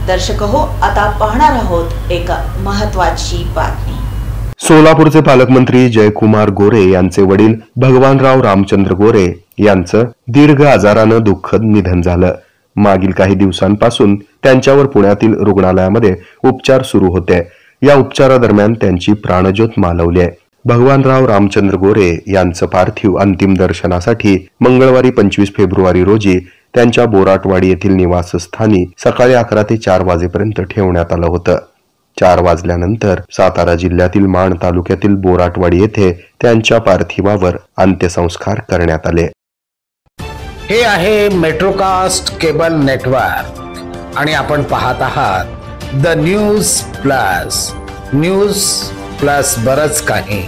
दर्शक हो, आता पाहणार आहोत एक महत्त्वाची बातमी। सोलापूरचे पालकमंत्री जयकुमार गोरे यांचे वडील भगवानराव रामचंद्र गोरे यांचं दीर्घ आजारानं दुःखद निधन झालं। मागील काही दिवसांपासून त्यांच्यावर पुण्यातील रुग्णालयामध्ये उपचार सुरू होते। या उपचारादरम्यान त्यांची प्राणज्योत मालवली आहे। भगवानराव रामचंद्र गोरे यांचं पार्थिव अंतिम दर्शनासाठी मंगळवारी 25 फेब्रुवारी रोजी त्यांच्या बोराटवाडी येथील निवासस्थानी सकाळी 11 ते 4 वाजेपर्यंत ठेवण्यात आलं होतं। 4 वाजल्यानंतर सातारा जिल्ह्यातील माण तालुक्यातील बोराटवाडी येथे त्यांच्या पार्थिवावर अंत्यसंस्कार करण्यात आले। हे आहे मेट्रोकास्ट केबल नेटवर्क आणि आपण पाहत आहात द न्यूज प्लस बरच काही।